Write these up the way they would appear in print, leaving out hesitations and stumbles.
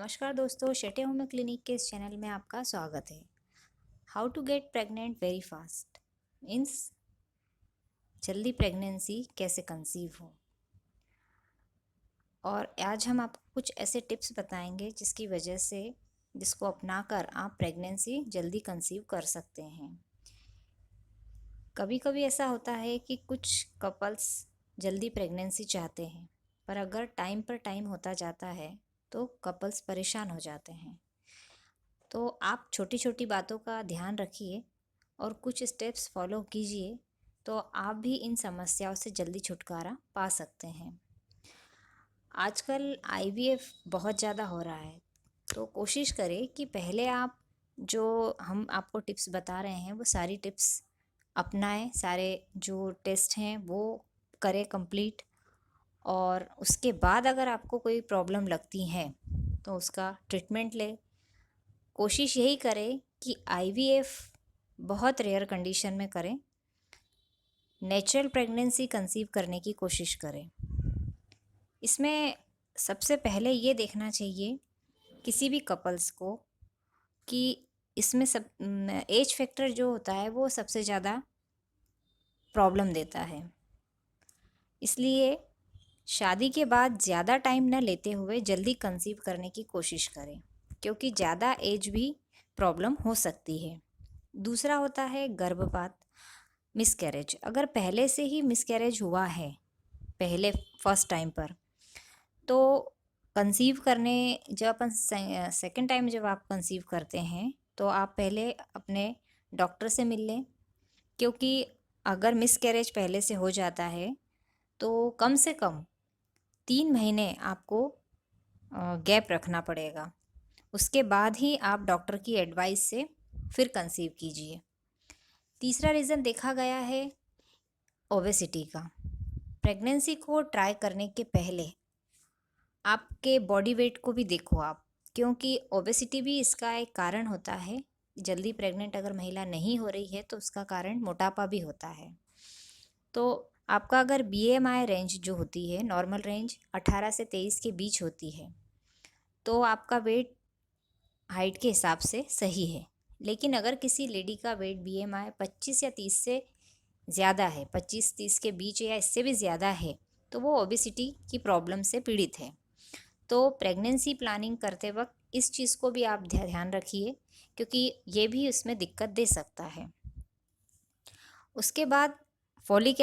नमस्कार दोस्तों, Shete home clinic के इस चैनल में आपका स्वागत है। How to get pregnant very fast means जल्दी प्रेगनेंसी कैसे कंसीव हो। और आज हम आपको कुछ ऐसे टिप्स बताएंगे जिसको अपनाकर आप प्रेगनेंसी जल्दी कंसीव कर सकते हैं। कभी कभी ऐसा होता है कि कुछ कपल्स जल्दी प्रेगनेंसी चाहते हैं, पर अगर टाइम पर टाइम होता जाता है तो कपल्स परेशान हो जाते हैं। तो आप छोटी छोटी बातों का ध्यान रखिए और कुछ स्टेप्स फॉलो कीजिए, तो आप भी इन समस्याओं से जल्दी छुटकारा पा सकते हैं। आजकल आईवीएफ बहुत ज़्यादा हो रहा है, तो कोशिश करें कि पहले आप जो हम आपको टिप्स बता रहे हैं वो सारी टिप्स अपनाएं, सारे जो टेस्ट हैं वो करें कंप्लीट। और उसके बाद अगर आपको कोई प्रॉब्लम लगती है तो उसका ट्रीटमेंट लें। कोशिश यही करें कि आईवीएफ बहुत रेयर कंडीशन में करें, नेचुरल प्रेगनेंसी कंसीव करने की कोशिश करें। इसमें सबसे पहले ये देखना चाहिए किसी भी कपल्स को कि इसमें सब एज फैक्टर जो होता है वो सबसे ज़्यादा प्रॉब्लम देता है। इसलिए शादी के बाद ज़्यादा टाइम न लेते हुए जल्दी कंसीव करने की कोशिश करें, क्योंकि ज़्यादा एज भी प्रॉब्लम हो सकती है। दूसरा होता है गर्भपात, मिसकैरेज। अगर पहले से ही मिसकैरेज हुआ है पहले फर्स्ट टाइम पर, तो कंसीव करने जब अपन सेकंड टाइम जब आप कंसीव करते हैं तो आप पहले अपने डॉक्टर से मिल लें, क्योंकि अगर मिसकैरेज पहले से हो जाता है तो कम से कम 3 महीने आपको गैप रखना पड़ेगा। उसके बाद ही आप डॉक्टर की एडवाइस से फिर कंसीव कीजिए। तीसरा रीज़न देखा गया है ओबेसिटी का। प्रेगनेंसी को ट्राई करने के पहले आपके बॉडी वेट को भी देखो आप, क्योंकि ओबेसिटी भी इसका एक कारण होता है। जल्दी प्रेग्नेंट अगर महिला नहीं हो रही है तो उसका कारण मोटापा भी होता है। तो आपका अगर बीएमआई रेंज जो होती है, नॉर्मल रेंज 18 से 23 के बीच होती है, तो आपका वेट हाइट के हिसाब से सही है। लेकिन अगर किसी लेडी का वेट बीएमआई 25 या 30 से ज़्यादा है, 25-30 के बीच या इससे भी ज़्यादा है, तो वो ओबेसिटी की प्रॉब्लम से पीड़ित है। तो प्रेगनेंसी प्लानिंग करते वक्त इस चीज़ को भी आप ध्यान रखिए, क्योंकि ये भी उसमें दिक्कत दे सकता है। उसके बाद फोलिक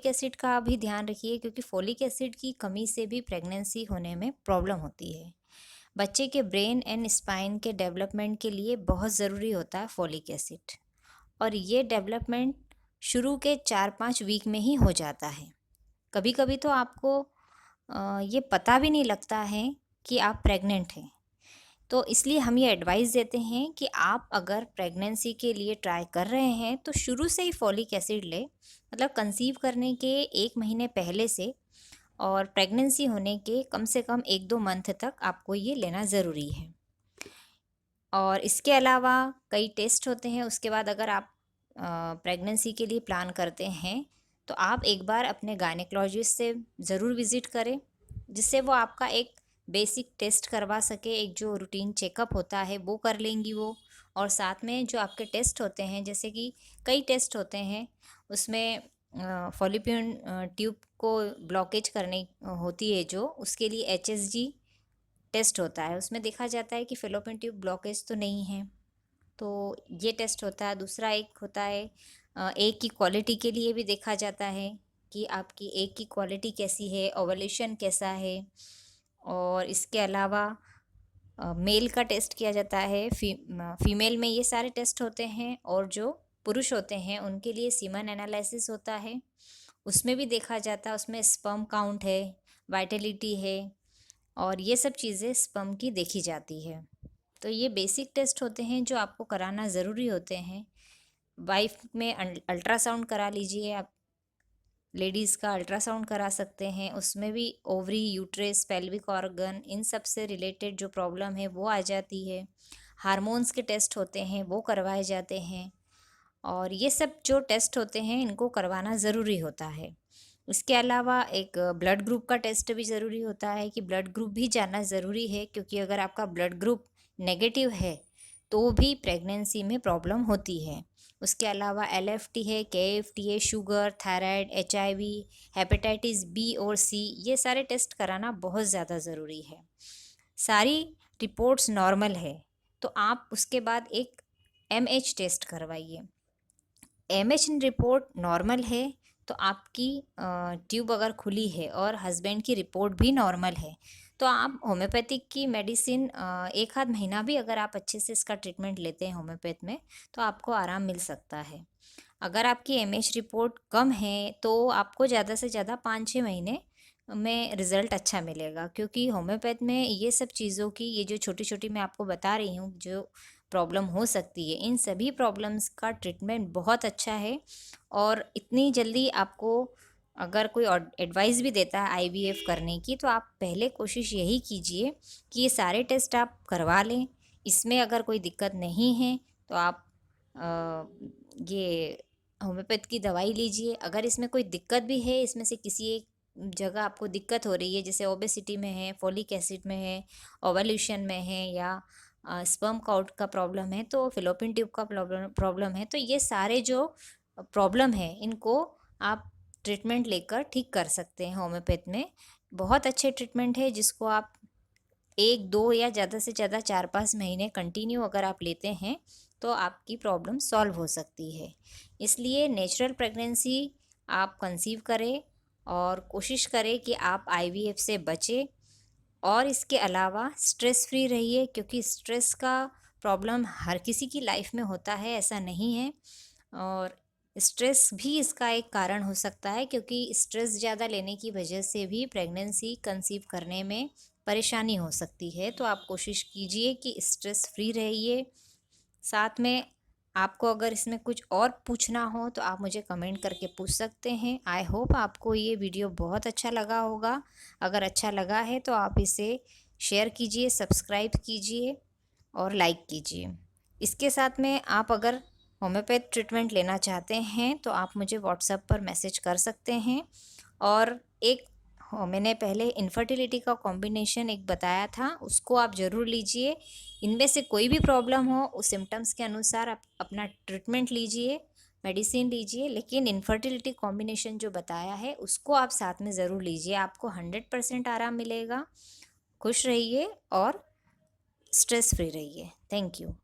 एसिड का भी ध्यान रखिए, क्योंकि फोलिक एसिड की कमी से भी प्रेगनेंसी होने में प्रॉब्लम होती है। बच्चे के ब्रेन एंड स्पाइन के डेवलपमेंट के लिए बहुत ज़रूरी होता है फोलिक एसिड, और ये डेवलपमेंट शुरू के 4-5 वीक में ही हो जाता है। कभी कभी तो आपको ये पता भी नहीं लगता है कि आप प्रेग्नेंट हैं। तो इसलिए हम ये एडवाइस देते हैं कि आप अगर प्रेगनेंसी के लिए ट्राई कर रहे हैं तो शुरू से ही फॉलिक एसिड लें, मतलब कंसीव करने के 1 महीने पहले से, और प्रेगनेंसी होने के कम से कम 1-2 मंथ तक आपको ये लेना ज़रूरी है। और इसके अलावा कई टेस्ट होते हैं। उसके बाद अगर आप प्रेगनेंसी के लिए प्लान करते हैं तो आप एक बार अपने गायनेकोलॉजिस्ट से ज़रूर विज़िट करें, जिससे वो आपका एक बेसिक टेस्ट करवा सके। एक जो रूटीन चेकअप होता है वो कर लेंगी वो, और साथ में जो आपके टेस्ट होते हैं, जैसे कि कई टेस्ट होते हैं उसमें फॉलिपियन ट्यूब को ब्लॉकेज करने होती है, जो उसके लिए एचएसजी टेस्ट होता है। उसमें देखा जाता है कि फेलोपियन ट्यूब ब्लॉकेज तो नहीं है, तो ये टेस्ट होता है। दूसरा एक होता है एग की क्वालिटी के लिए भी देखा जाता है कि आपकी एग की क्वालिटी कैसी है, ओवुलेशन कैसा है। और इसके अलावा मेल का टेस्ट किया जाता है, फीमेल में ये सारे टेस्ट होते हैं। और जो पुरुष होते हैं उनके लिए सीमन एनालिसिस होता है, उसमें भी देखा जाता है। उसमें स्पर्म काउंट है, वाइटलिटी है, और ये सब चीज़ें स्पर्म की देखी जाती है। तो ये बेसिक टेस्ट होते हैं जो आपको कराना ज़रूरी होते हैं। वाइफ में अल्ट्रासाउंड करा लीजिए आप, लेडीज़ का अल्ट्रासाउंड करा सकते हैं। उसमें भी ओवरी, यूट्रस, पेल्विक ऑर्गन, इन सब से रिलेटेड जो प्रॉब्लम है वो आ जाती है। हार्मोन्स के टेस्ट होते हैं वो करवाए जाते हैं, और ये सब जो टेस्ट होते हैं इनको करवाना ज़रूरी होता है। उसके अलावा एक ब्लड ग्रुप का टेस्ट भी ज़रूरी होता है कि ब्लड ग्रुप भी जानना ज़रूरी है, क्योंकि अगर आपका ब्लड ग्रुप नेगेटिव है तो भी प्रेगनेंसी में प्रॉब्लम होती है। उसके अलावा LFT है, KFT है, sugar, thyroid, HIV, hepatitis B और सी, ये सारे टेस्ट कराना बहुत ज़्यादा ज़रूरी है। सारी रिपोर्ट्स नॉर्मल है तो आप उसके बाद एक MH टेस्ट करवाइए। MH रिपोर्ट नॉर्मल है तो आपकी ट्यूब अगर खुली है और हस्बैंड की रिपोर्ट भी नॉर्मल है तो आप होम्योपैथिक की मेडिसिन एक आध महीना भी अगर आप अच्छे से इसका ट्रीटमेंट लेते हैं होम्योपैथ में तो आपको आराम मिल सकता है। अगर आपकी MH रिपोर्ट कम है तो आपको ज़्यादा से ज़्यादा 5-6 महीने में रिज़ल्ट अच्छा मिलेगा, क्योंकि होम्योपैथ में ये सब चीज़ों की, ये जो छोटी छोटी मैं आपको बता रही हूँ जो प्रॉब्लम हो सकती है, इन सभी प्रॉब्लम्स का ट्रीटमेंट बहुत अच्छा है। और इतनी जल्दी आपको अगर कोई और एडवाइस भी देता है IVF करने की तो आप पहले कोशिश यही कीजिए कि ये सारे टेस्ट आप करवा लें। इसमें अगर कोई दिक्कत नहीं है तो आप ये होम्योपैथ की दवाई लीजिए। अगर इसमें कोई दिक्कत भी है, इसमें से किसी एक जगह आपको दिक्कत हो रही है, जैसे ओबेसिटी में है, फोलिक एसिड में है, ओवल्यूशन में है, या स्पर्म काउंट का प्रॉब्लम है, तो फिलोपियन ट्यूब का प्रॉब्लम है, तो ये सारे जो प्रॉब्लम है इनको आप ट्रीटमेंट लेकर ठीक कर सकते हैं। होम्योपैथ में बहुत अच्छे ट्रीटमेंट है जिसको आप 1-2 या ज़्यादा से ज़्यादा 4-5 महीने कंटिन्यू अगर आप लेते हैं तो आपकी प्रॉब्लम सॉल्व हो सकती है। इसलिए नेचुरल प्रेगनेंसी आप कंसीव करें और कोशिश करें कि आप IVF से बचें। और इसके अलावा स्ट्रेस फ्री रहिए, क्योंकि स्ट्रेस का प्रॉब्लम हर किसी की लाइफ में होता है, ऐसा नहीं है। और स्ट्रेस भी इसका एक कारण हो सकता है, क्योंकि स्ट्रेस ज़्यादा लेने की वजह से भी प्रेगनेंसी कंसीव करने में परेशानी हो सकती है। तो आप कोशिश कीजिए कि स्ट्रेस फ्री रहिए। साथ में आपको अगर इसमें कुछ और पूछना हो तो आप मुझे कमेंट करके पूछ सकते हैं। आई होप आपको ये वीडियो बहुत अच्छा लगा होगा। अगर अच्छा लगा है तो आप इसे शेयर कीजिए, सब्सक्राइब कीजिए और लाइक कीजिए। इसके साथ में आप अगर होम्योपैथ ट्रीटमेंट लेना चाहते हैं तो आप मुझे व्हाट्सएप पर मैसेज कर सकते हैं। और एक मैंने पहले इनफर्टिलिटी का कॉम्बिनेशन एक बताया था, उसको आप ज़रूर लीजिए। इनमें से कोई भी प्रॉब्लम हो उस सिम्टम्स के अनुसार आप अपना ट्रीटमेंट लीजिए, मेडिसिन लीजिए, लेकिन इनफर्टिलिटी कॉम्बिनेशन जो बताया है उसको आप साथ में ज़रूर लीजिए। आपको 100% आराम मिलेगा। खुश रहिए और स्ट्रेस फ्री रहिए। Thank you.